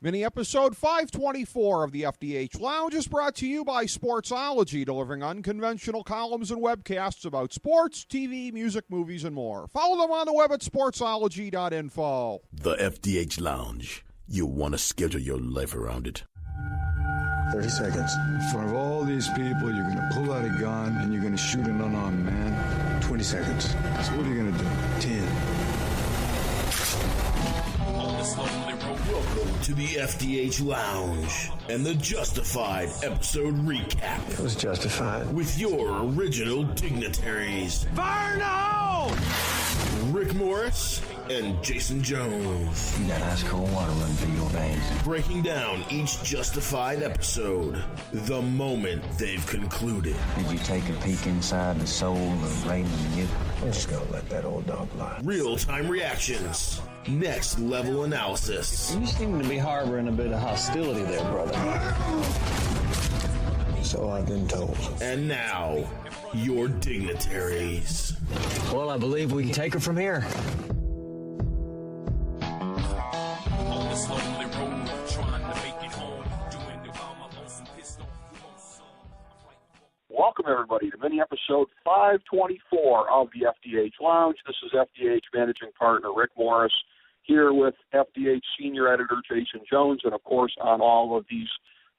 Mini episode 524 of the FDH Lounge is brought to you by Sportsology, delivering unconventional columns and webcasts about sports, TV, music, movies, and more. Follow them on the web at sportsology.info. The FDH Lounge. You want to schedule your life around it. 30 seconds. In front of all these people, you're going to pull out a gun and you're going to shoot an unarmed man. 20 seconds. So what are you going to do? 10. Welcome to the FDH Lounge and the Justified episode recap. It was justified. With your original dignitaries, Fire in the hole! Rick Morris and Jason Jones. You got ice cold water running through your veins. Breaking down each Justified episode the moment they've concluded. Did you take a peek inside the soul of Raymond Newton? I'm just going to let that old dog lie. Real-time reactions. Next level analysis. You seem to be harboring a bit of hostility there, brother. So I've been told. And now, your dignitaries. Well, I believe we can take her from here. Welcome, everybody, to mini episode 524 of the FDH Lounge. This is FDH Managing Partner Rick Morris, here with FDH Senior Editor Jason Jones, and, of course, on all of these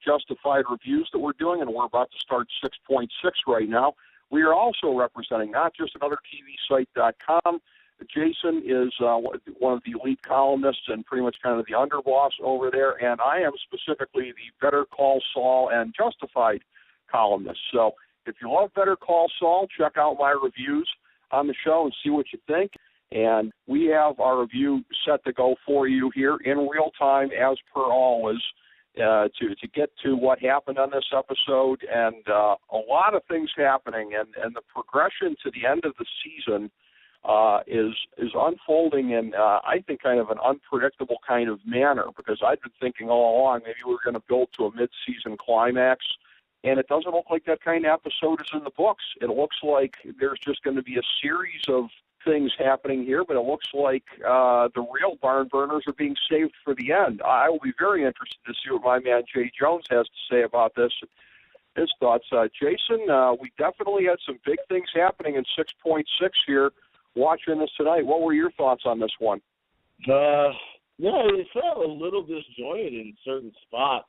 Justified reviews that we're doing, and we're about to start 6.6 right now. We are also representing not just anothertvsite.com. Jason is one of the elite columnists and pretty much kind of the underboss over there, and I am specifically the Better Call Saul and Justified columnist. So if you love Better Call Saul, check out my reviews on the show and see what you think. And we have our review set to go for you here in real time, as per always, to get to what happened on this episode, and a lot of things happening, and the progression to the end of the season is unfolding in, I think, kind of an unpredictable kind of manner, because I've been thinking all along maybe we're going to build to a mid-season climax, and it doesn't look like that kind of episode is in the books. It looks like there's just going to be a series of things happening here, but it looks like the real barn burners are being saved for the end. I will be very interested to see what my man Jay Jones has to say about this, his thoughts. Jason, we definitely had some big things happening in 6.6 here watching this tonight. What were your thoughts on this one? Yeah, it felt a little disjointed in certain spots,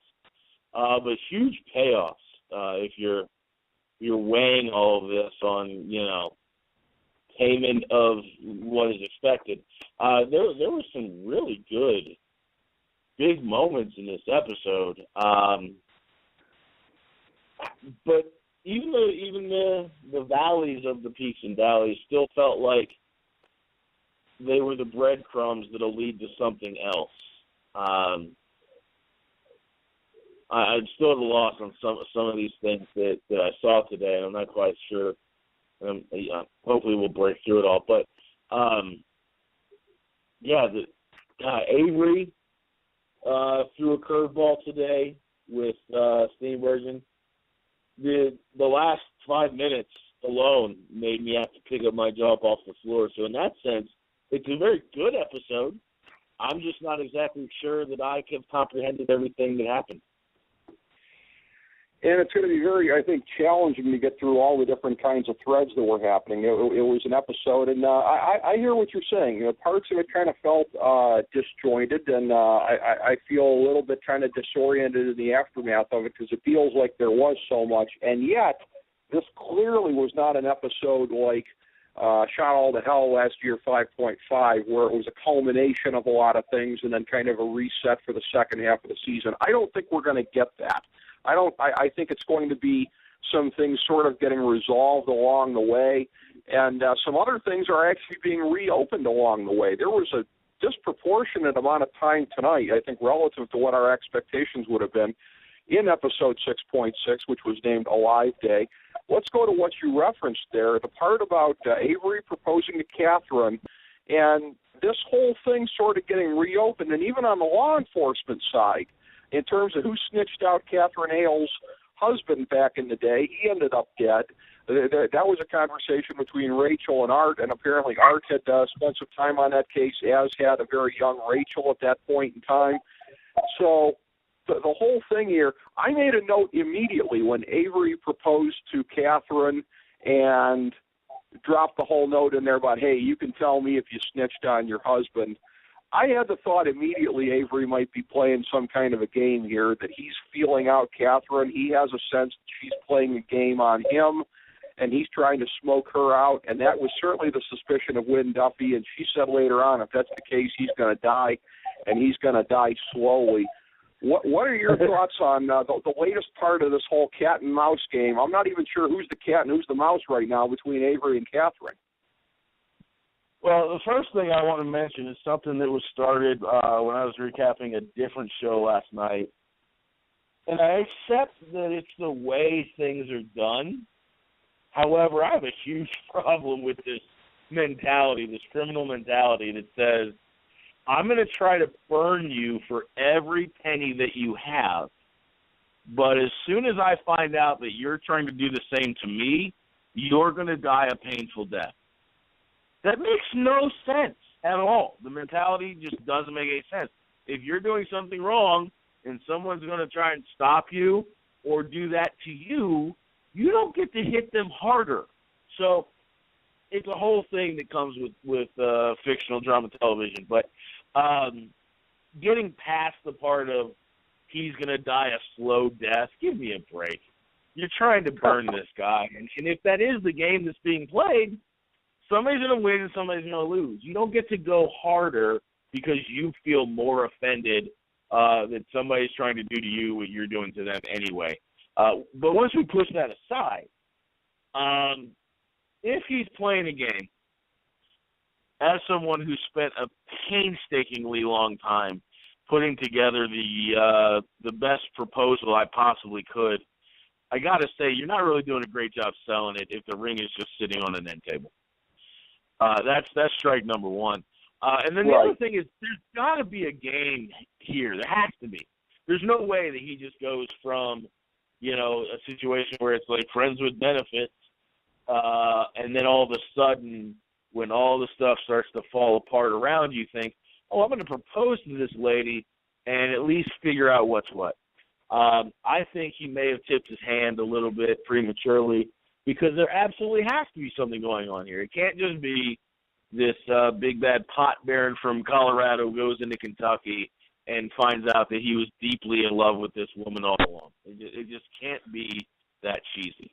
but huge payoffs if you're weighing all of this on, payment of what is expected. There were some really good big moments in this episode. But even the valleys of the peaks and valleys still felt like they were the breadcrumbs that'll lead to something else. I'm still at a loss on some of these things that I saw today, and I'm not quite sure. Hopefully we'll break through it all. But, Avery threw a curveball today with Steenbergen. The last 5 minutes alone made me have to pick up my jaw off the floor. So in that sense, it's a very good episode. I'm just not exactly sure that I have comprehended everything that happened. And it's going to be very, I think, challenging to get through all the different kinds of threads that were happening. It was an episode, and I hear what you're saying. Parts of it kind of felt disjointed, and I feel a little bit kind of disoriented in the aftermath of it, because it feels like there was so much. And yet, this clearly was not an episode like Shot All to Hell last year, 5.5, where it was a culmination of a lot of things and then kind of a reset for the second half of the season. I don't think we're going to get that. I think it's going to be some things sort of getting resolved along the way, and some other things are actually being reopened along the way. There was a disproportionate amount of time tonight, I think, relative to what our expectations would have been in episode 6.6, which was named Alive Day. Let's go to what you referenced there, the part about Avery proposing to Catherine, and this whole thing sort of getting reopened, and even on the law enforcement side, in terms of who snitched out Catherine Hale's husband back in the day. He ended up dead. That was a conversation between Rachel and Art, and apparently Art had spent some time on that case, as had a very young Rachel at that point in time. So the whole thing here, I made a note immediately when Avery proposed to Catherine and dropped the whole note in there about, hey, you can tell me if you snitched on your husband. I had the thought immediately Avery might be playing some kind of a game here, that he's feeling out Catherine. He has a sense that she's playing a game on him, and he's trying to smoke her out, and that was certainly the suspicion of Wynn Duffy, and she said later on, if that's the case, he's going to die, and he's going to die slowly. What are your thoughts on the latest part of this whole cat and mouse game? I'm not even sure who's the cat and who's the mouse right now between Avery and Catherine. Well, the first thing I want to mention is something that was started when I was recapping a different show last night. And I accept that it's the way things are done. However, I have a huge problem with this mentality, this criminal mentality that says, I'm going to try to burn you for every penny that you have, but as soon as I find out that you're trying to do the same to me, you're going to die a painful death. That makes no sense at all. The mentality just doesn't make any sense. If you're doing something wrong and someone's going to try and stop you or do that to you, you don't get to hit them harder. So it's a whole thing that comes with fictional drama television. But getting past the part of he's going to die a slow death, give me a break. You're trying to burn this guy. And if that is the game that's being played, somebody's going to win and somebody's going to lose. You don't get to go harder because you feel more offended that somebody's trying to do to you what you're doing to them anyway. But once we push that aside, if he's playing a game, as someone who spent a painstakingly long time putting together the best proposal I possibly could, I got to say, you're not really doing a great job selling it if the ring is just sitting on an end table. That's strike number one. And then the other thing is there's got to be a game here. There has to be. There's no way that he just goes from, a situation where it's like friends with benefits, and then all of a sudden when all the stuff starts to fall apart around you, think, oh, I'm going to propose to this lady and at least figure out what's what. I think he may have tipped his hand a little bit prematurely because there absolutely has to be something going on here. It can't just be this big bad pot baron from Colorado goes into Kentucky and finds out that he was deeply in love with this woman all along. It just can't be that cheesy.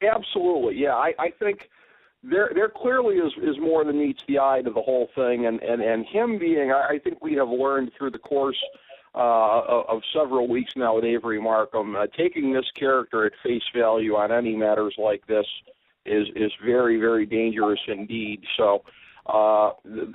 Absolutely, yeah. I think there clearly is more than meets the eye to the whole thing, and him being, I think we have learned through the course of several weeks now with Avery Markham, taking this character at face value on any matters like this is very, very dangerous indeed. So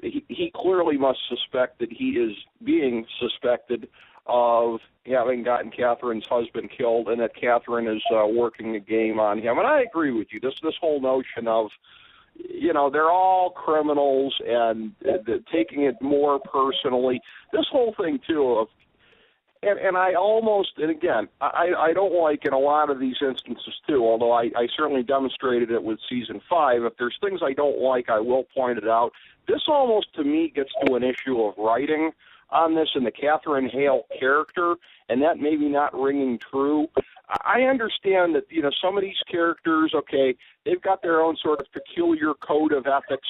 he clearly must suspect that he is being suspected of having gotten Catherine's husband killed and that Catherine is working a game on him. And I agree with you. This whole notion of, they're all criminals and taking it more personally. This whole thing, too, of and I almost, and again, I don't like in a lot of these instances, too, although I certainly demonstrated it with Season 5. If there's things I don't like, I will point it out. This almost, to me, gets to an issue of writing on this and the Catherine Hale character, and that maybe not ringing true. I understand that, some of these characters, okay, they've got their own sort of peculiar code of ethics.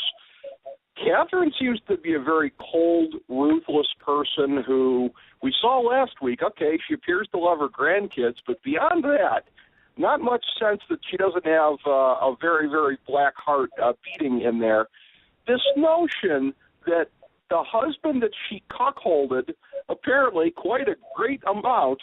Catherine seems to be a very cold, ruthless person who we saw last week. Okay, she appears to love her grandkids, but beyond that, not much sense that she doesn't have a very, very black heart beating in there. This notion that the husband that she cuckolded, apparently quite a great amount,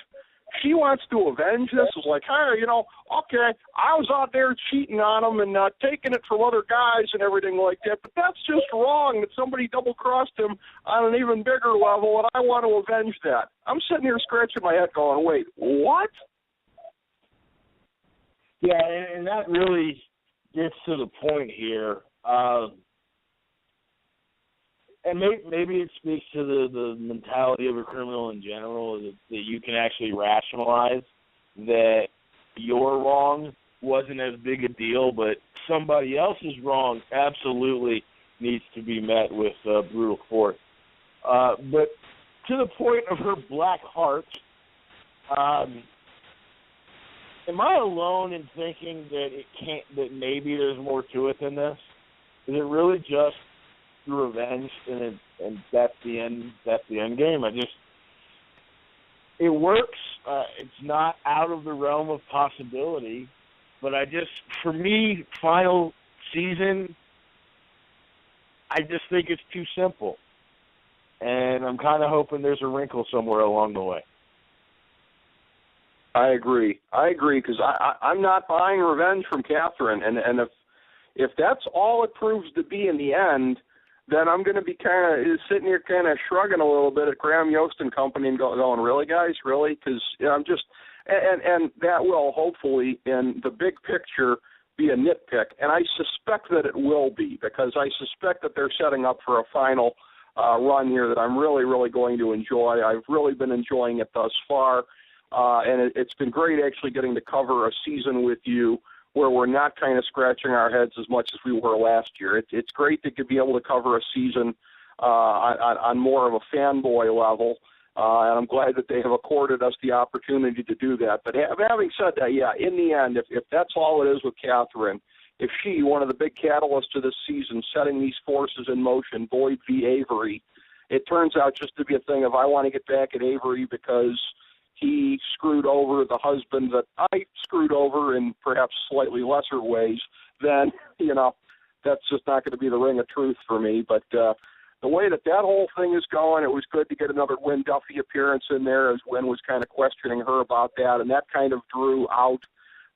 she wants to avenge this. Is like, hey, okay, I was out there cheating on him and taking it from other guys and everything like that, but that's just wrong that somebody double-crossed him on an even bigger level, and I want to avenge that. I'm sitting here scratching my head going, wait, what? Yeah, and that really gets to the point here. And maybe it speaks to the mentality of a criminal in general, that you can actually rationalize that your wrong wasn't as big a deal, but somebody else's wrong absolutely needs to be met with brutal force. But to the point of her black heart, am I alone in thinking that maybe there's more to it than this? Is it really just revenge and that's the end? That's the end game. It works. It's not out of the realm of possibility, but for me, final season, I just think it's too simple, and I'm kind of hoping there's a wrinkle somewhere along the way. I agree because I'm not buying revenge from Catherine, and if that's all it proves to be in the end, then I'm going to be kind of sitting here kind of shrugging a little bit at Graham Yost and company and going, really, guys, really? Because I'm just and that will hopefully in the big picture be a nitpick, and I suspect that it will be because I suspect that they're setting up for a final run here that I'm really, really going to enjoy. I've really been enjoying it thus far. And it's been great actually getting to cover a season with you where we're not kind of scratching our heads as much as we were last year. It's great to be able to cover a season on more of a fanboy level, and I'm glad that they have accorded us the opportunity to do that. But having said that, yeah, in the end, if that's all it is with Catherine, if she, one of the big catalysts of this season, setting these forces in motion, Boyd v. Avery, it turns out just to be a thing of I want to get back at Avery because he screwed over the husband that I screwed over in perhaps slightly lesser ways, then, that's just not going to be the ring of truth for me. But the way that whole thing is going, it was good to get another Wynn Duffy appearance in there as Wynn was kind of questioning her about that, and that kind of drew out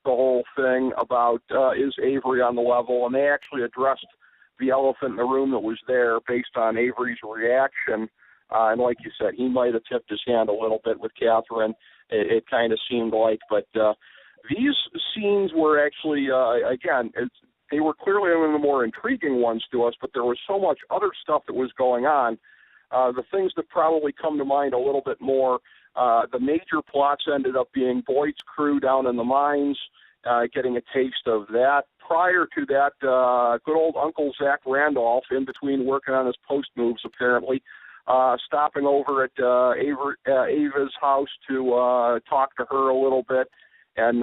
the whole thing about is Avery on the level, and they actually addressed the elephant in the room that was there based on Avery's reaction. And like you said, he might have tipped his hand a little bit with Catherine, it kind of seemed like. But these scenes were actually, again, they were clearly one of the more intriguing ones to us, but there was so much other stuff that was going on. The things that probably come to mind a little bit more, the major plots ended up being Boyd's crew down in the mines, getting a taste of that. Prior to that, good old Uncle Zach Randolph, in between working on his post moves apparently, stopping over at Ava's house to talk to her a little bit and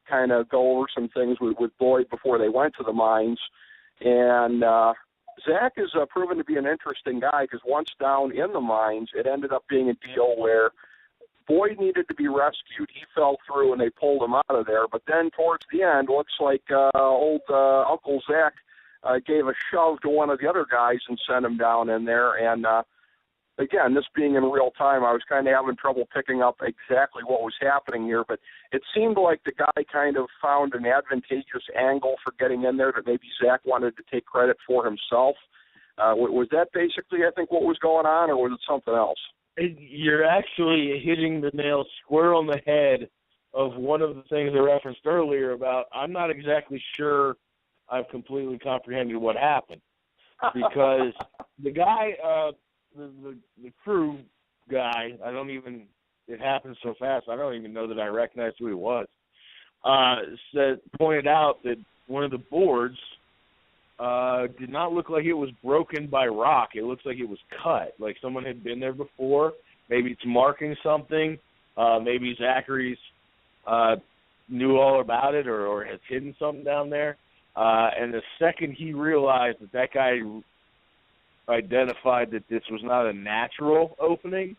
kind of go over some things with Boyd before they went to the mines. And Zach is proven to be an interesting guy because once down in the mines, it ended up being a deal where Boyd needed to be rescued. He fell through and they pulled him out of there. But then towards the end, looks like old Uncle Zach gave a shove to one of the other guys and sent him down in there. And again, this being in real time, I was kind of having trouble picking up exactly what was happening here, but it seemed like the guy kind of found an advantageous angle for getting in there that maybe Zach wanted to take credit for himself. Was that basically, I think, what was going on, or was it something else? You're actually hitting the nail square on the head of one of the things I referenced earlier about I'm not exactly sure I've completely comprehended what happened. Because the guy, the crew guy, it happened so fast, I don't even know that I recognized who he was, pointed out that one of the boards did not look like it was broken by rock. It looks like it was cut, like someone had been there before. Maybe it's marking something. Maybe Zachary's knew all about it or has hidden something down there. And the second he realized that guy identified that this was not a natural opening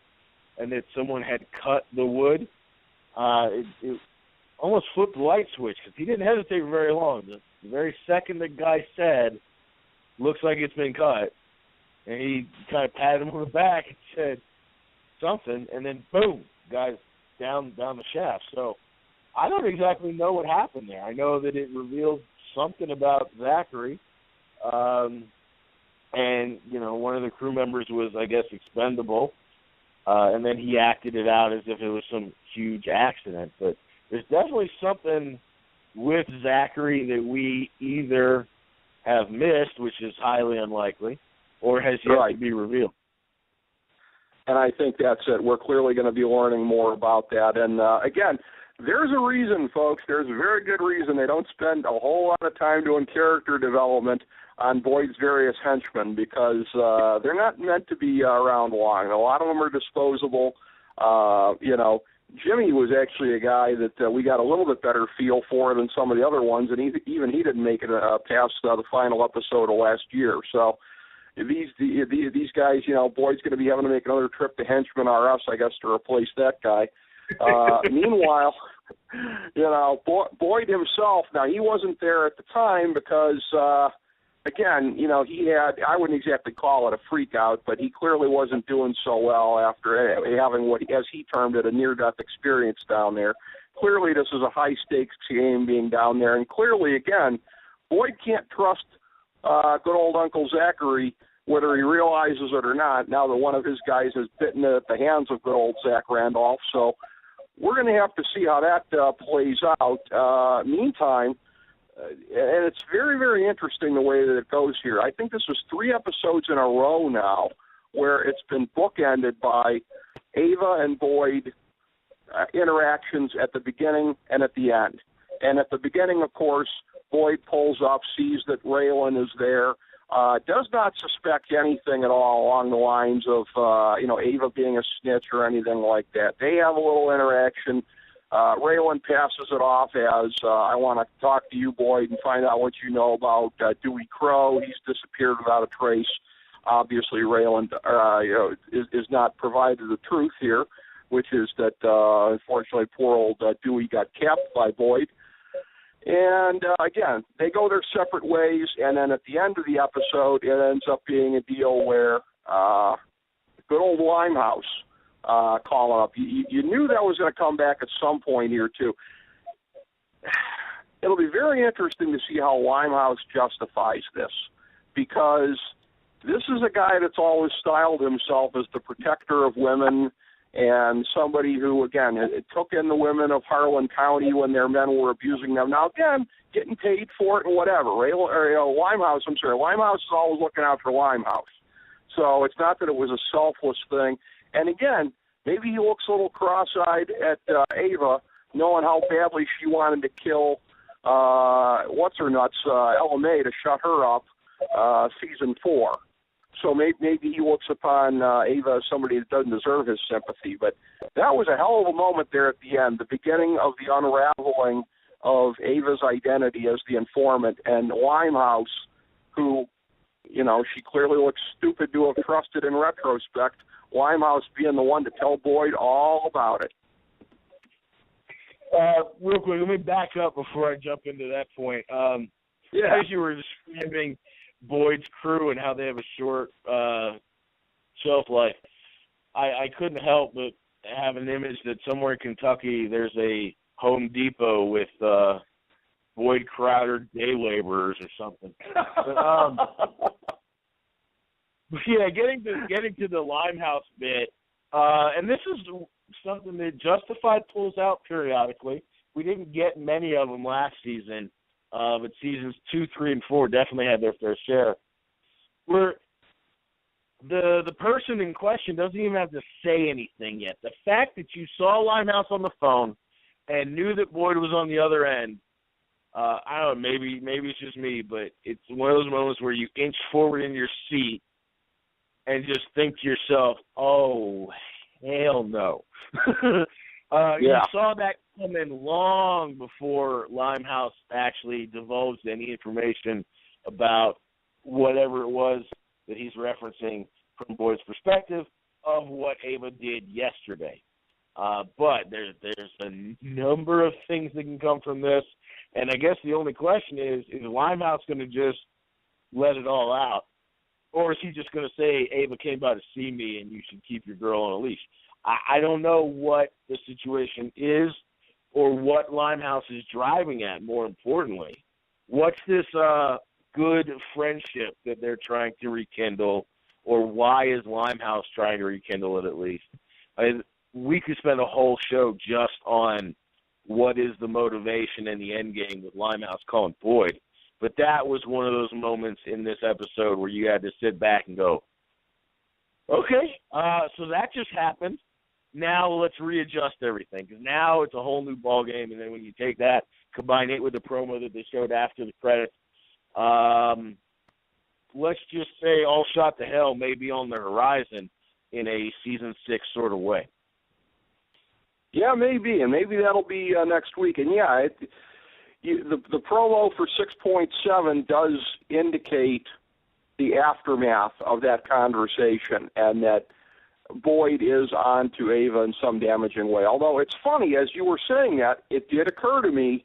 and that someone had cut the wood, it almost flipped the light switch because he didn't hesitate for very long. The very second the guy said, looks like it's been cut, and he kind of patted him on the back and said something, and then boom, guy's down the shaft. So I don't exactly know what happened there. I know that it revealed something about Zachary, and, one of the crew members was, I guess, expendable, and then he acted it out as if it was some huge accident. But there's definitely something with Zachary that we either have missed, which is highly unlikely, or has yet to be revealed. And I think that's it. We're clearly going to be learning more about that. And, again, there's a reason, folks. There's a very good reason they don't spend a whole lot of time doing character development on Boyd's various henchmen because they're not meant to be around long. A lot of them are disposable. Jimmy was actually a guy that we got a little bit better feel for than some of the other ones, and he didn't make it past the final episode of last year. So these guys, Boyd's going to be having to make another trip to Henchman R Us, I guess, to replace that guy. Meanwhile, Boyd himself, now he wasn't there at the time because, again, he had, I wouldn't exactly call it a freak out, but he clearly wasn't doing so well after having what, as he termed it, a near-death experience down there. Clearly this is a high-stakes game being down there, and clearly, again, Boyd can't trust good old Uncle Zachary, whether he realizes it or not, now that one of his guys has bitten at the hands of good old Zach Randolph. So we're going to have to see how that plays out. Meantime, and it's very, very interesting the way that it goes here. I think this was 3 episodes in a row now where it's been bookended by Ava and Boyd interactions at the beginning and at the end. And at the beginning, of course, Boyd pulls up, sees that Raylan is there, does not suspect anything at all along the lines of, Ava being a snitch or anything like that. They have a little interaction. Raylan passes it off as, I want to talk to you, Boyd, and find out what you know about Dewey Crow. He's disappeared without a trace. Obviously, Raylan is not provided the truth here, which is that, unfortunately, poor old Dewey got capped by Boyd. And, again, they go their separate ways, and then at the end of the episode, it ends up being a deal where good old Limehouse calling up. You knew that was going to come back at some point here, too. It'll be very interesting to see how Limehouse justifies this, because this is a guy that's always styled himself as the protector of women and somebody who, again, it took in the women of Harlan County when their men were abusing them. Now, again, getting paid for it and whatever. Limehouse is always looking out for Limehouse. So it's not that it was a selfless thing. And, again, maybe he looks a little cross-eyed at Ava, knowing how badly she wanted to kill what's-her-nuts, Ella May, to shut her up season 4. So maybe he looks upon Ava as somebody that doesn't deserve his sympathy. But that was a hell of a moment there at the end, the beginning of the unraveling of Ava's identity as the informant, and Limehouse, who, she clearly looks stupid to have trusted in retrospect, Limehouse being the one to tell Boyd all about it. Real quick, let me back up before I jump into that point. As you were describing Boyd's crew and how they have a short shelf life, I couldn't help but have an image that somewhere in Kentucky there's a Home Depot with Boyd Crowder day laborers or something. But yeah, getting to the Limehouse bit, and this is something that Justified pulls out periodically. We didn't get many of them last season. But seasons 2, 3, and 4 definitely had their fair share. Where the person in question doesn't even have to say anything yet. The fact that you saw Limehouse on the phone and knew that Boyd was on the other end, I don't know, maybe it's just me, but it's one of those moments where you inch forward in your seat and just think to yourself, oh, hell no. You saw that come in long before Limehouse actually divulged any information about whatever it was that he's referencing from Boyd's perspective of what Ava did yesterday. But there's a number of things that can come from this, and I guess the only question is Limehouse going to just let it all out, or is he just going to say, Ava came by to see me and you should keep your girl on a leash? I don't know what the situation is or what Limehouse is driving at, more importantly. What's this good friendship that they're trying to rekindle, or why is Limehouse trying to rekindle it at least? We could spend a whole show just on what is the motivation and the end game with Limehouse calling Boyd. But that was one of those moments in this episode where you had to sit back and go, okay, so that just happened. Now let's readjust everything, because now it's a whole new ball game. And then when you take that, combine it with the promo that they showed after the credits, let's just say all shot to hell may be on the horizon in a season 6 sort of way. Yeah, maybe, and maybe that'll be next week. And yeah, the promo for 6.7 does indicate the aftermath of that conversation, and that Boyd is on to Ava in some damaging way. Although it's funny, as you were saying that, it did occur to me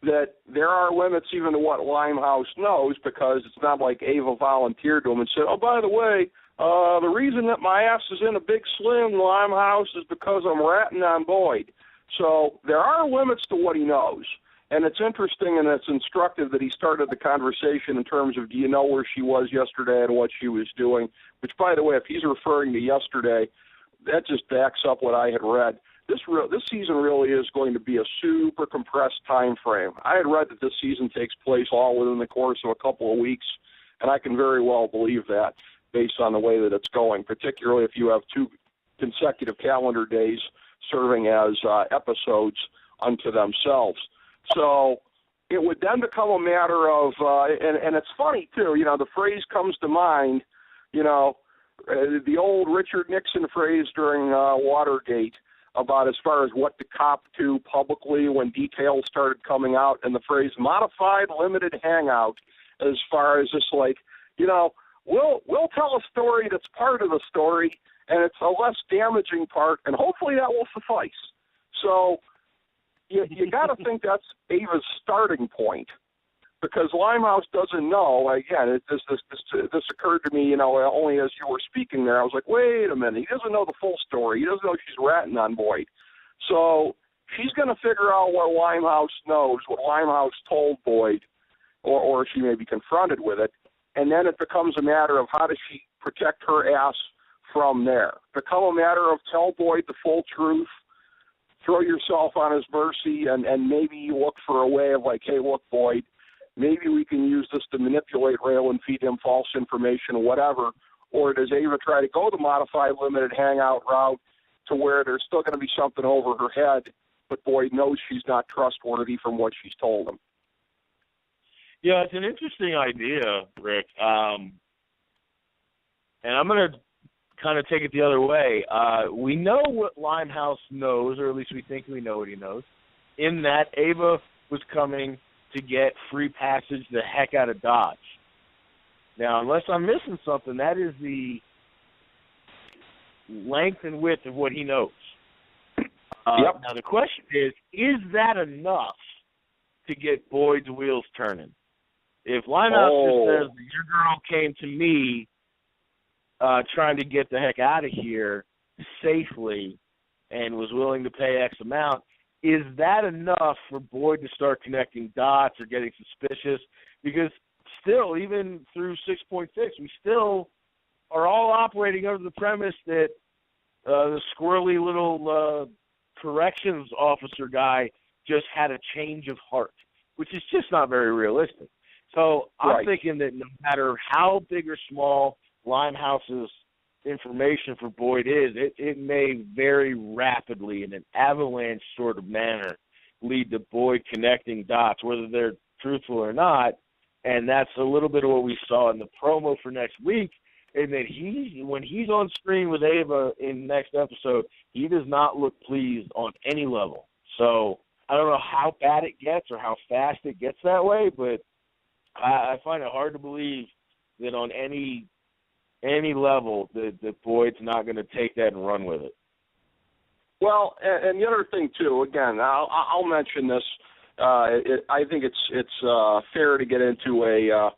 that there are limits even to what Limehouse knows, because it's not like Ava volunteered to him and said, oh, by the way, the reason that my ass is in a big slim Limehouse is because I'm ratting on Boyd. So there are limits to what he knows. And it's interesting and it's instructive that he started the conversation in terms of, do you know where she was yesterday and what she was doing? Which, by the way, if he's referring to yesterday, that just backs up what I had read. This season really is going to be a super compressed time frame. I had read that this season takes place all within the course of a couple of weeks, and I can very well believe that based on the way that it's going, particularly if you have 2 consecutive calendar days serving as episodes unto themselves. So it would then become a matter of, and it's funny, too, the phrase comes to mind, the old Richard Nixon phrase during Watergate about as far as what to cop to publicly when details started coming out, and the phrase modified limited hangout as far as just like, we'll tell a story that's part of the story, and it's a less damaging part, and hopefully that will suffice. So you got to think that's Ava's starting point, because Limehouse doesn't know. Again, this occurred to me, only as you were speaking there. I was like, wait a minute, he doesn't know the full story. He doesn't know she's ratting on Boyd. So she's going to figure out what Limehouse knows, what Limehouse told Boyd, or she may be confronted with it, and then it becomes a matter of how does she protect her ass from there. Become a matter of tell Boyd the full truth, throw yourself on his mercy, and maybe you look for a way of like, hey, look, Boyd, maybe we can use this to manipulate Rail and feed him false information or whatever. Or does Ava try to go the modified limited hangout route to where there's still going to be something over her head, but Boyd knows she's not trustworthy from what she's told him? Yeah, it's an interesting idea, Rick. And I'm going to kind of take it the other way. We know what Limehouse knows, or at least we think we know what he knows, in that Ava was coming to get free passage the heck out of Dodge. Now, unless I'm missing something, that is the length and width of what he knows. Yep. Now, the question is that enough to get Boyd's wheels turning? If Limehouse just says, your girl came to me trying to get the heck out of here safely and was willing to pay X amount, is that enough for Boyd to start connecting dots or getting suspicious? Because still, even through 6.6, we still are all operating under the premise that the squirrely little corrections officer guy just had a change of heart, which is just not very realistic. So I'm thinking that no matter how big or small Limehouse's information for Boyd is, it may very rapidly, in an avalanche sort of manner, lead to Boyd connecting dots, whether they're truthful or not. And that's a little bit of what we saw in the promo for next week, and that when he's on screen with Ava in the next episode, he does not look pleased on any level. So I don't know how bad it gets or how fast it gets that way, but I find it hard to believe that on any level that Boyd's not going to take that and run with it. Well, and the other thing too, again, I'll mention this. I think it's fair to get into a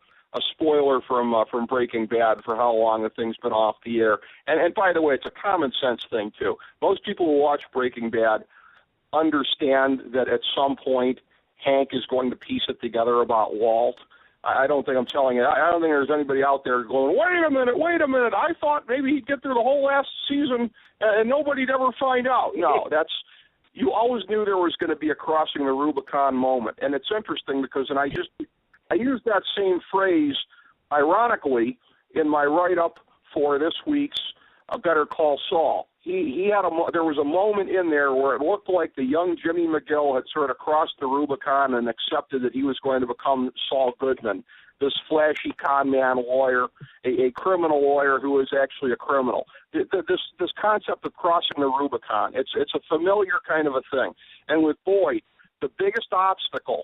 spoiler from Breaking Bad for how long the thing's been off the air. And by the way, it's a common sense thing too. Most people who watch Breaking Bad understand that at some point Hank is going to piece it together about Walt. I don't think I'm telling you. I don't think there's anybody out there going, wait a minute, I thought maybe he'd get through the whole last season and nobody'd ever find out. No, you always knew there was going to be a crossing the Rubicon moment. And it's interesting because, and I used that same phrase, ironically, in my write-up for this week's Better Call Saul. There was a moment in there where it looked like the young Jimmy McGill had sort of crossed the Rubicon and accepted that he was going to become Saul Goodman. this flashy con man lawyer, a criminal lawyer who is actually a criminal. This concept of crossing the Rubicon, it's a familiar kind of a thing. And with Boyd, the biggest obstacle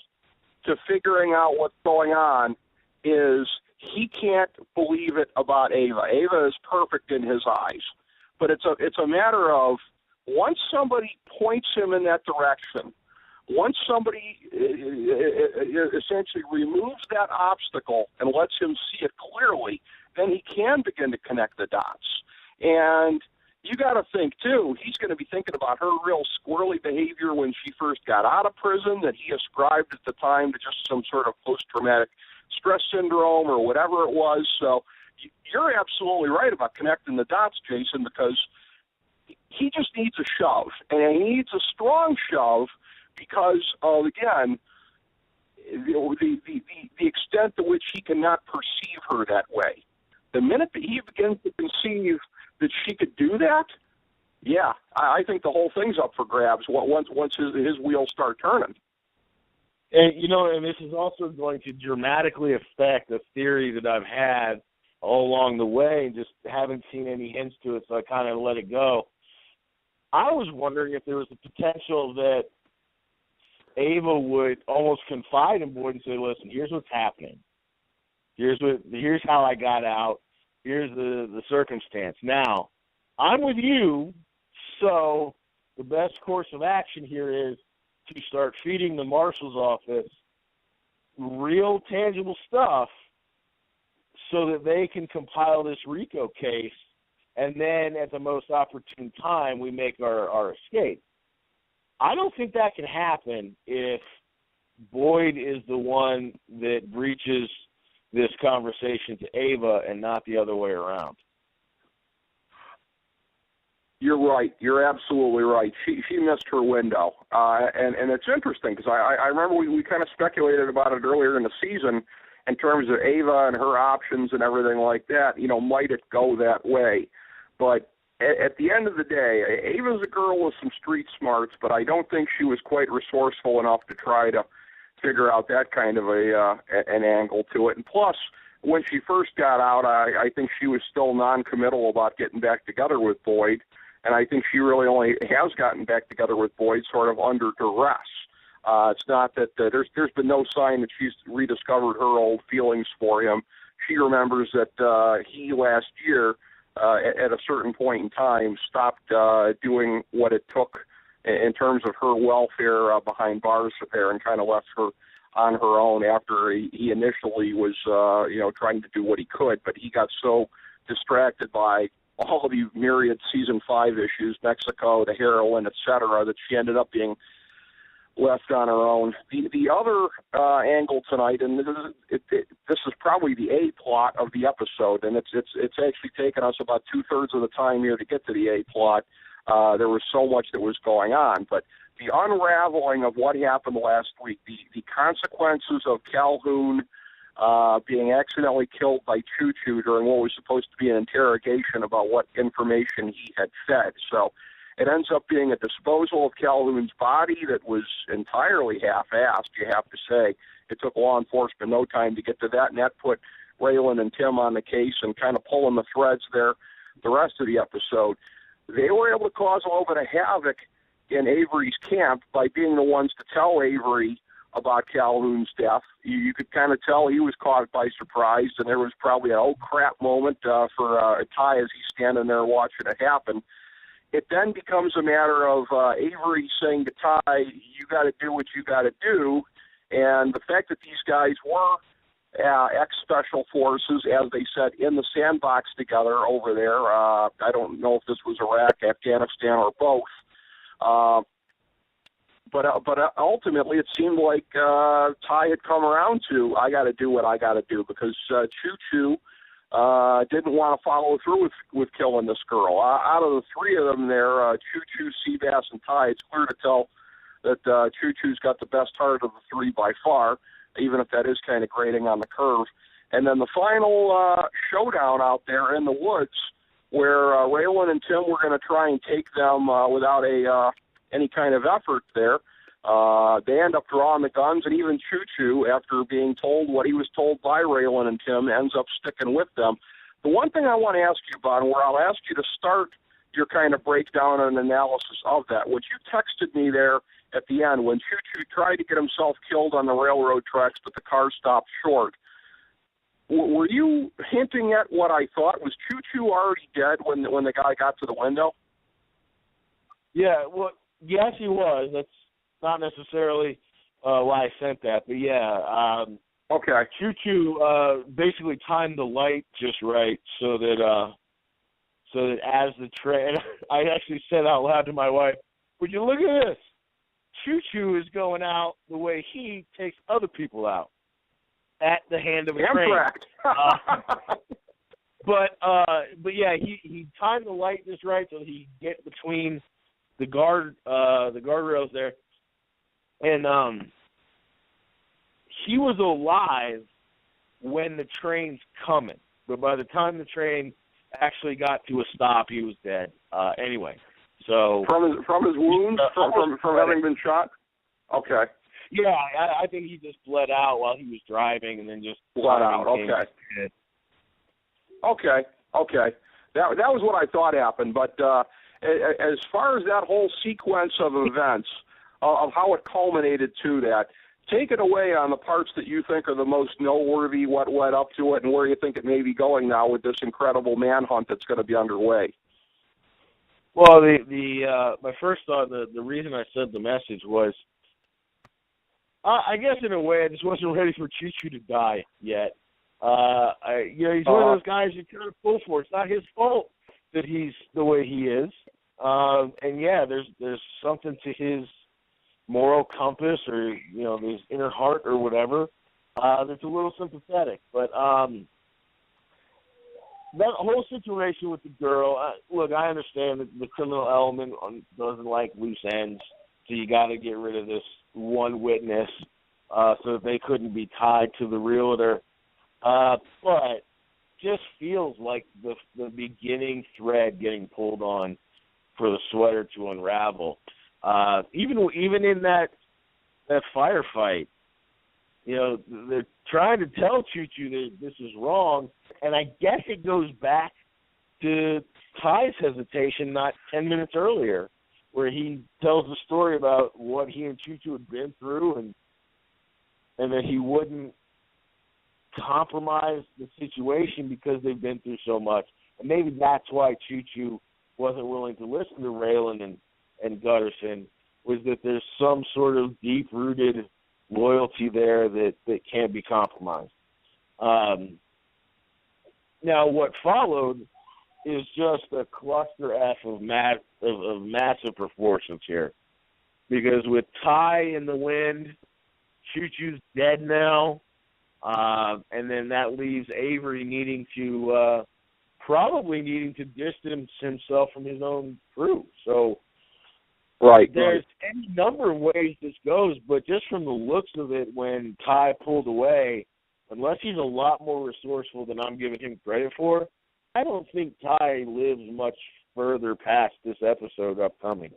to figuring out what's going on is he can't believe it about Ava. Ava is perfect in his eyes. But it's a matter of once somebody points him in that direction, once somebody essentially removes that obstacle and lets him see it clearly, then he can begin to connect the dots. And you got to think, too, he's going to be thinking about her real squirrely behavior when she first got out of prison that he ascribed at the time to just some sort of post-traumatic stress syndrome or whatever it was. So you're absolutely right about connecting the dots, Jason, because he just needs a shove, and he needs a strong shove because of, again, the extent to which he cannot perceive her that way. The minute that he begins to conceive that she could do that, yeah, I think the whole thing's up for grabs once his wheels start turning. And, and this is also going to dramatically affect a theory that I've had all along the way and just haven't seen any hints to it, so I kind of let it go. I was wondering if there was a potential that Ava would almost confide in Boyd and say, listen, here's what's happening. Here's how I got out. Here's the circumstance. Now, I'm with you, so the best course of action here is to start feeding the marshal's office real tangible stuff so that they can compile this RICO case, and then at the most opportune time we make our escape. I don't think that can happen if Boyd is the one that breaches this conversation to Ava and not the other way around. You're right. You're absolutely right. She missed her window. And it's interesting because I remember we kind of speculated about it earlier in the season in terms of Ava and her options and everything like that. Might it go that way? But at the end of the day, Ava's a girl with some street smarts, but I don't think she was quite resourceful enough to try to figure out that kind of an angle to it. And plus, when she first got out, I think she was still non-committal about getting back together with Boyd, and I think she really only has gotten back together with Boyd sort of under duress. It's not that there's been no sign that she's rediscovered her old feelings for him. She remembers that he last year, at a certain point in time, stopped doing what it took in terms of her welfare behind bars there and kind of left her on her own after he initially was, trying to do what he could. But he got so distracted by all of the myriad Season 5 issues, Mexico, the heroin, et cetera, that she ended up being left on her own. The other angle tonight, and this is probably the A plot of the episode, and it's actually taken us about 2/3 of the time here to get to the A plot. There was so much that was going on, but the unraveling of what happened last week, the consequences of Calhoun being accidentally killed by Choo Choo during what was supposed to be an interrogation about what information he had fed. So it ends up being a disposal of Calhoun's body that was entirely half-assed, you have to say. It took law enforcement no time to get to that, and that put Raylan and Tim on the case and kind of pulling the threads there the rest of the episode. They were able to cause a little bit of havoc in Avery's camp by being the ones to tell Avery about Calhoun's death. You could kind of tell he was caught by surprise, and there was probably an oh crap moment for Ty as he's standing there watching it happen. It then becomes a matter of Avery saying to Ty, you got to do what you got to do, and the fact that these guys were ex-special forces, as they said, in the sandbox together over there. I don't know if this was Iraq, Afghanistan, or both. But ultimately, it seemed like Ty had come around to, I got to do what I got to do, because Choo Choo didn't want to follow through with killing this girl. Out of the three of them there, Choo Choo, Seabass, and Ty, it's clear to tell that Choo Choo's got the best heart of the three by far, even if that is kind of grating on the curve. And then the final showdown out there in the woods, where Raylan and Tim were going to try and take them without any kind of effort there. They end up drawing the guns, and even Choo-Choo, after being told what he was told by Raylan and Tim, ends up sticking with them. The one thing I want to ask you about, and where I'll ask you to start your kind of breakdown and analysis of that, what you texted me there at the end when Choo-Choo tried to get himself killed on the railroad tracks, but the car stopped short. Were you hinting at what I thought? Was Choo-Choo already dead when the guy got to the window? Yeah, well, yes, he was. That's not necessarily why I sent that, but yeah. Okay. Choo-Choo basically timed the light just right so that as the train, I actually said out loud to my wife, "Would you look at this? Choo-Choo is going out the way he takes other people out, at the hand of a train." But yeah, he timed the light just right so he could get between the guardrails there, and he was alive when the train's coming, but by the time the train actually got to a stop, he was dead. Anyway, so from his wounds, from having been shot. Okay. Yeah, I think he just bled out while he was driving, and then just bled out. Okay. That was what I thought happened. But as far as that whole sequence of events, of how it culminated to that, take it away on the parts that you think are the most noteworthy, what led up to it, and where you think it may be going now with this incredible manhunt that's going to be underway. Well, my first thought, the reason I sent the message was, I guess in a way I just wasn't ready for Choo-Choo to die yet. He's one of those guys you kind of pull for. It's not his fault that he's the way he is. And yeah, there's something to his moral compass or, his inner heart or whatever, that's a little sympathetic. But that whole situation with the girl, look, I understand that the criminal element doesn't like loose ends, so you got to get rid of this one witness so that they couldn't be tied to the realtor. But just feels like the beginning thread getting pulled on for the sweater to unravel. Even in that firefight, they're trying to tell Choo-Choo that this is wrong, and I guess it goes back to Ty's hesitation not 10 minutes earlier, where he tells the story about what he and Choo-Choo had been through, and that he wouldn't compromise the situation because they've been through so much. And maybe that's why Choo-Choo wasn't willing to listen to Raylan and Gutterson, was that there's some sort of deep-rooted loyalty there that can't be compromised. Now, what followed is just a cluster F of massive proportions here. Because with Ty in the wind, Choo-Choo's dead now, and then that leaves Avery probably needing to distance himself from his own crew. So there's any number of ways this goes, but just from the looks of it, when Ty pulled away, unless he's a lot more resourceful than I'm giving him credit for, I don't think Ty lives much further past this episode upcoming.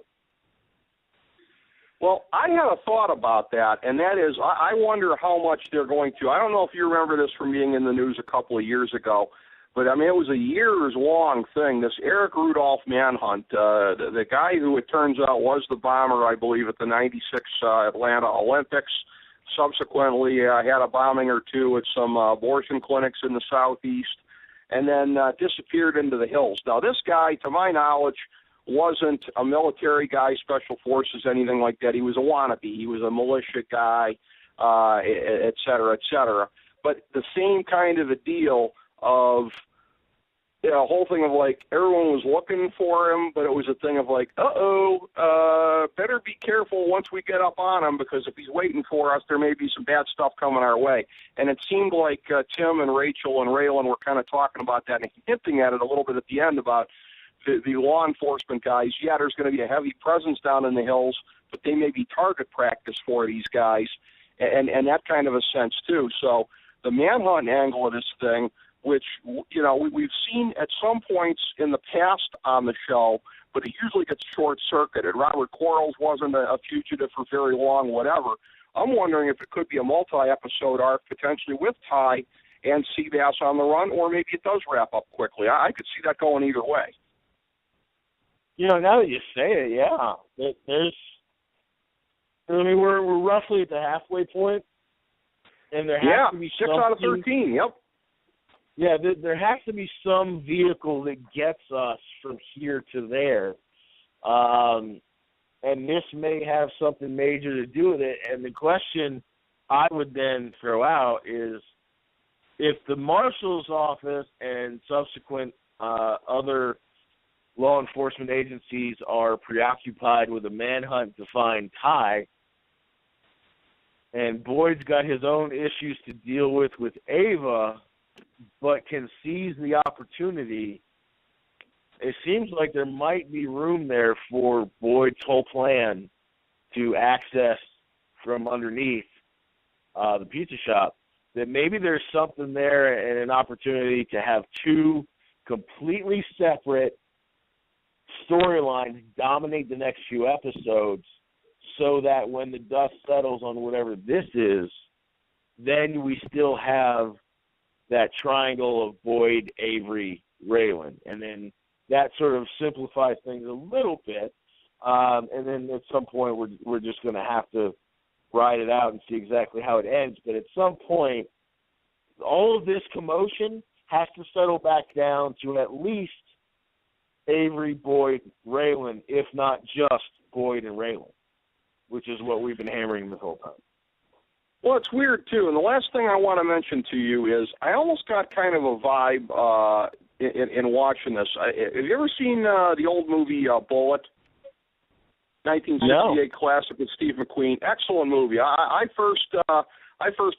Well, I had a thought about that, and that is I wonder how much they're going to. I don't know if you remember this from being in the news a couple of years ago, but, I mean, it was a years-long thing, this Eric Rudolph manhunt. The guy who it turns out was the bomber, I believe, at the 96 Atlanta Olympics, subsequently had a bombing or two at some abortion clinics in the southeast, and then disappeared into the hills. Now, this guy, to my knowledge, wasn't a military guy, special forces, anything like that. He was a wannabe. He was a militia guy, et cetera, et cetera. But the same kind of a deal of, a whole thing of like everyone was looking for him, but it was a thing of like, better be careful once we get up on him, because if he's waiting for us, there may be some bad stuff coming our way. And it seemed like Tim and Rachel and Raylan were kind of talking about that and hinting at it a little bit at the end about the law enforcement guys. Yeah, there's going to be a heavy presence down in the hills, but they may be target practice for these guys, and that kind of a sense too. So the manhunt angle of this thing, which, we've seen at some points in the past on the show, but it usually gets short-circuited. Robert Quarles wasn't a fugitive for very long, whatever. I'm wondering if it could be a multi-episode arc potentially with Ty and Seabass on the run, or maybe it does wrap up quickly. I could see that going either way. Now that you say it, yeah. We're roughly at the halfway point, and there has to be 6 out of 13, yep. Yeah, there has to be some vehicle that gets us from here to there. And this may have something major to do with it. And the question I would then throw out is, if the marshal's office and subsequent other law enforcement agencies are preoccupied with a manhunt to find Ty, and Boyd's got his own issues to deal with Ava, but can seize the opportunity, it seems like there might be room there for Boyd's whole plan to access from underneath the pizza shop, that maybe there's something there and an opportunity to have two completely separate storylines dominate the next few episodes, so that when the dust settles on whatever this is, then we still have that triangle of Boyd, Avery, Raylan. And then that sort of simplifies things a little bit. And then at some point we're just going to have to ride it out and see exactly how it ends. But at some point, all of this commotion has to settle back down to at least Avery, Boyd, Raylan, if not just Boyd and Raylan, which is what we've been hammering this whole time. Well, it's weird, too. And the last thing I want to mention to you is I almost got kind of a vibe in watching this. Have you ever seen the old movie Bullet? 1968 classic with Steve McQueen. Excellent movie. I first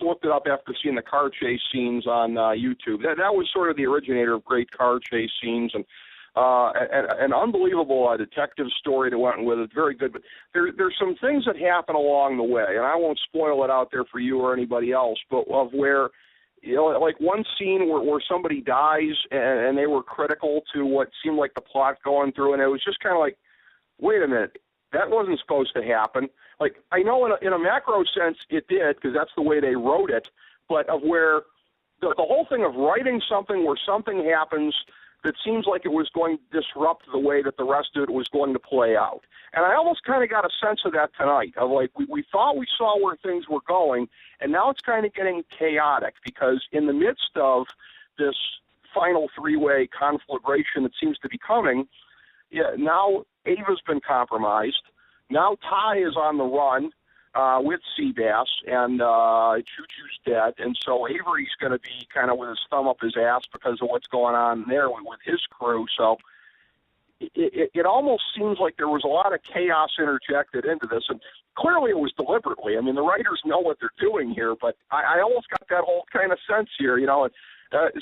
looked it up after seeing the car chase scenes on YouTube. That was sort of the originator of great car chase scenes, and an unbelievable detective story that went with it. Very good. But there's some things that happen along the way, and I won't spoil it out there for you or anybody else, but of where, like one scene where somebody dies and they were critical to what seemed like the plot going through, and it was just kind of like, wait a minute, that wasn't supposed to happen. Like, I know in a macro sense it did, because that's the way they wrote it, but of where the whole thing of writing something where something happens that seems like it was going to disrupt the way that the rest of it was going to play out. And I almost kind of got a sense of that tonight, of like we thought we saw where things were going, and now it's kind of getting chaotic, because in the midst of this final three-way conflagration that seems to be coming, now Ava's been compromised. Now Ty is on the run with Seabass, and Choo-Choo's dead, and so Avery's going to be kind of with his thumb up his ass because of what's going on there with his crew. So it almost seems like there was a lot of chaos interjected into this, and clearly it was deliberately. I mean, the writers know what they're doing here, but I almost got that whole kind of sense here,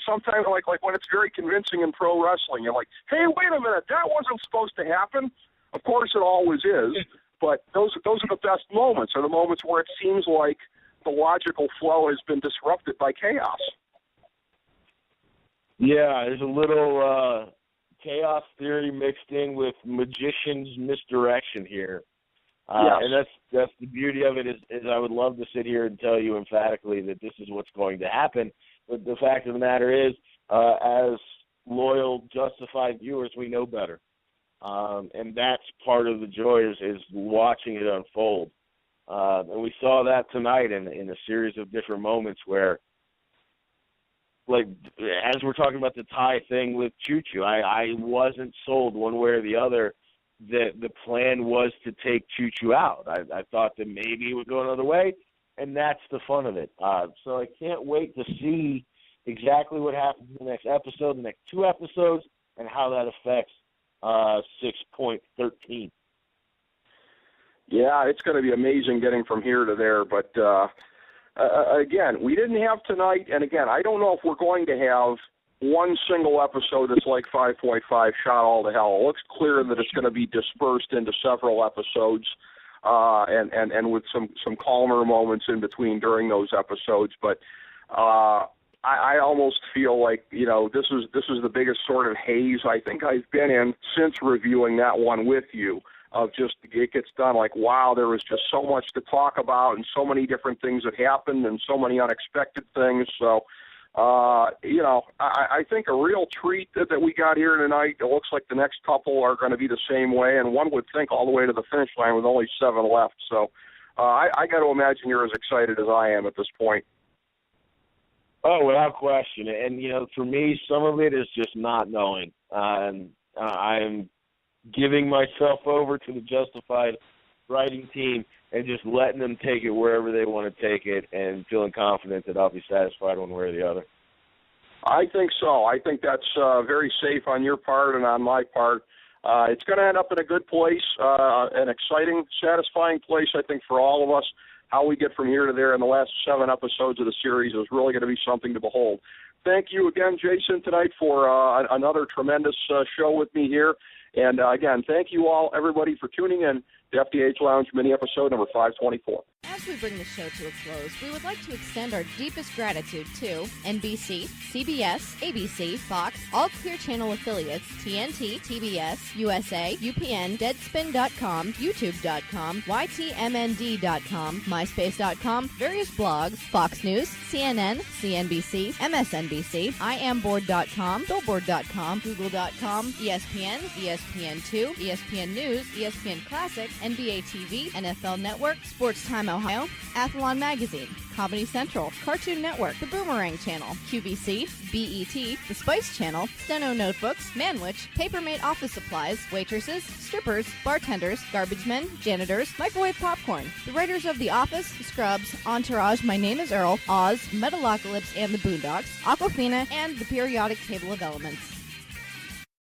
sometimes like when it's very convincing in pro wrestling, you're like, hey, wait a minute, that wasn't supposed to happen. Of course it always is. But those are the best moments, are the moments where it seems like the logical flow has been disrupted by chaos. Yeah, there's a little chaos theory mixed in with magician's misdirection here. Yes. And that's the beauty of it is I would love to sit here and tell you emphatically that this is what's going to happen. But the fact of the matter is, as loyal, justified viewers, we know better. And that's part of the joy is watching it unfold. And we saw that tonight in a series of different moments where, like, as we're talking about the Ty thing with Choo-Choo, I wasn't sold one way or the other that the plan was to take Choo-Choo out. I thought that maybe it would go another way, and that's the fun of it. So I can't wait to see exactly what happens in the next episode, the next two episodes, and how that affects 6.13. Yeah, it's going to be amazing getting from here to there. But, again, we didn't have tonight. And, again, I don't know if we're going to have one single episode that's like 5.5 shot all to hell. It looks clear that it's going to be dispersed into several episodes and with some calmer moments in between during those episodes. But I almost feel like, this is the biggest sort of haze I think I've been in since reviewing that one with you. Of just, it gets done like, wow, there was just so much to talk about and so many different things that happened and so many unexpected things. So, I think a real treat that we got here tonight. It looks like the next couple are going to be the same way, and one would think all the way to the finish line with only 7 left. So I got to imagine you're as excited as I am at this point. Oh, without question. And, for me, some of it is just not knowing. And I'm giving myself over to the Justified writing team and just letting them take it wherever they want to take it and feeling confident that I'll be satisfied one way or the other. I think so. I think that's very safe on your part and on my part. It's going to end up in a good place, an exciting, satisfying place, I think, for all of us. How we get from here to there in the last 7 episodes of the series is really going to be something to behold. Thank you again, Jason, tonight for another tremendous show with me here. And, again, thank you all, everybody, for tuning in to FDH Lounge mini episode number 524. As we bring the show to a close, we would like to extend our deepest gratitude to NBC, CBS, ABC, Fox, all Clear Channel affiliates, TNT, TBS, USA, UPN, Deadspin.com, YouTube.com, YTMND.com, MySpace.com, various blogs, Fox News, CNN, CNBC, MSNBC, IamBoard.com, Billboard.com, Google.com, ESPN, ESPN2, ESPN News, ESPN Classic, NBA TV, NFL Network, Sports Time Ohio, Athlon Magazine, Comedy Central, Cartoon Network, The Boomerang Channel, QVC, BET, The Spice Channel, Steno Notebooks, Manwich, Papermate Office Supplies, waitresses, strippers, bartenders, garbage men, janitors, microwave popcorn, the writers of The Office, Scrubs, Entourage, My Name is Earl, Oz, Metalocalypse and the Boondocks, Aquafina, and The Periodic Table of Elements.